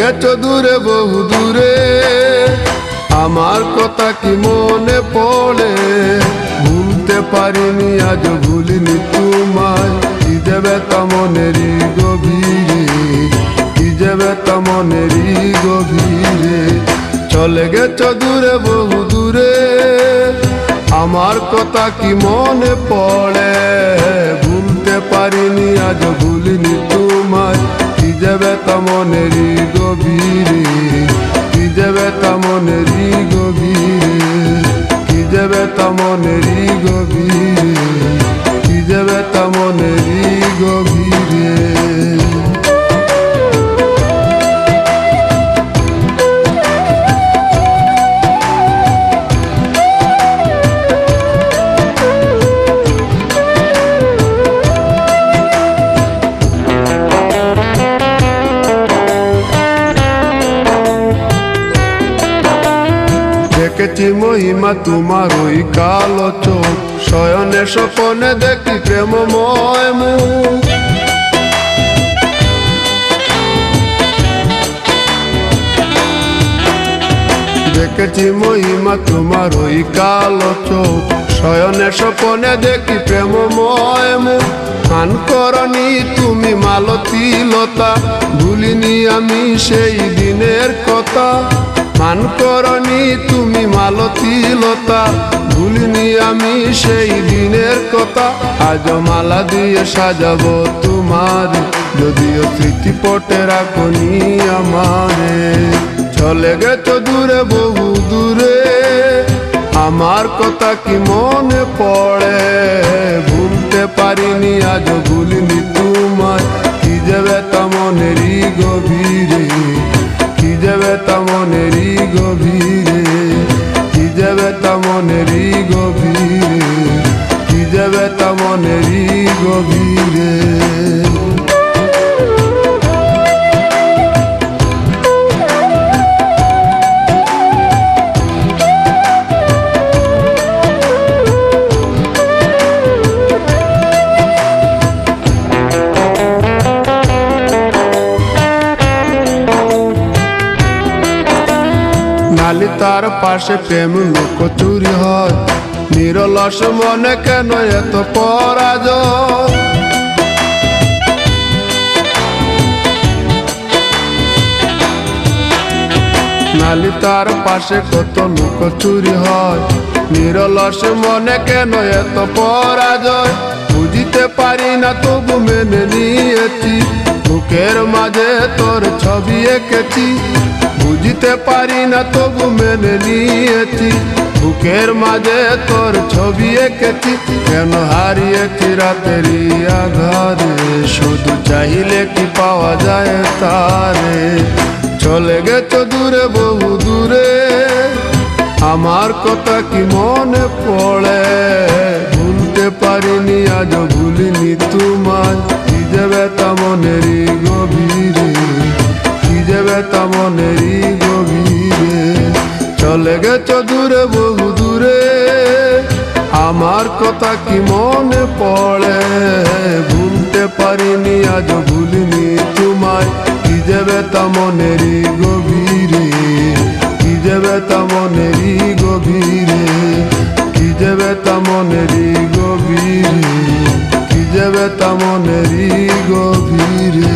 গেছো দূরে বহু দূরে, আমার কথা কি মনে পড়ে? ভুলতে পারিনি আজ ভুলিনি তোমায়, কি যে ব্যথা মনেরই গভীরে, কি যে ব্যথা মনেরই গভীরে। চলে গেছো দূরে বহু দূরে, আমার কথা কি মনে পড়ে? ভুলতে পারিনি আজ ভুলিনি তোমায়, কি যে ব্যথা মনেরই গভীরে, কি যে ব্যথা মনেরই গভীরে, কি যে ব্যথা মনেরই গভীরে, কি যে ব্যথা মনেরই গভীরে। দেখেছি মহিমা তোমার ওই কালো চোখ, শয়নে স্বপনে দেখি প্রেমময় মুখ। দেখেছি মহিমা তোমার ওই কালো চোখ, শয়নে স্বপনে দেখি প্রেমময় মুখ। গান করনি তুমি মালতী লতা, ভুলিনি আমি সেই দিনের কথা। মান করনি তুমি মালতী লতা, ভুলিনি আমি সেই দিনের কথা। আজ মালা দিয়ে সাজাবো তোমার, যদিও স্মৃতিপটে রাখনি আমারে। চলে গেছো দূরে বহু দূরে, আমার কথা কি মনে পড়ে? ভুলতে পারিনি আজ ভুলিনি তোমায়, কি যে ব্যথা মনেরই গভীরে, কি যে ব্যথা মনেরই গভীরে, কি যে ব্যথা মনেরই গভীরে, কি যে ব্যথা মনেরই গভীরে। নালি তার পাশে প্রেম লুকোচুরি হয়, নিরলস মনে কেন এত পরাজয়? নালি তার পাশে কত লুকোচুরি হয়, নিরলস মনে কেন এত পরাজয়? বুঝিতে পারি না তবু মেনে নিয়েছি, বুকের মাঝে তোর ছবি এঁকেছি। বুঝতে পারি না তবু মেনে নিয়েছি, বুকের মাঝে তোর ছবি এঁকেছি। কেন হারিয়েছি রাতেরই আধারে, শুধু চাইলে কি পাওয়া যায় তারে? চলে গেছো দূরে বহু দূরে, আমার কথা কি মনে পড়ে? ভুলতে পারিনি আজ ভুলিনি তোমায়, কি যে ব্যথা মনেরই গভীরে, কি যে ব্যথা মনেরই গভীরে। চলে গেছো দূরে বহু দূরে, আমার কথা কি মনে পড়ে? ভুলতে পারিনি আজ ভুলিনি তোমায়, কি যে ব্যথা মনেরই গভীরে, কি যে ব্যথা মনেরই গভীরে, কি যে ব্যথা মনেরই গভীরে, কি যে ব্যথা মনেরই গভীরে।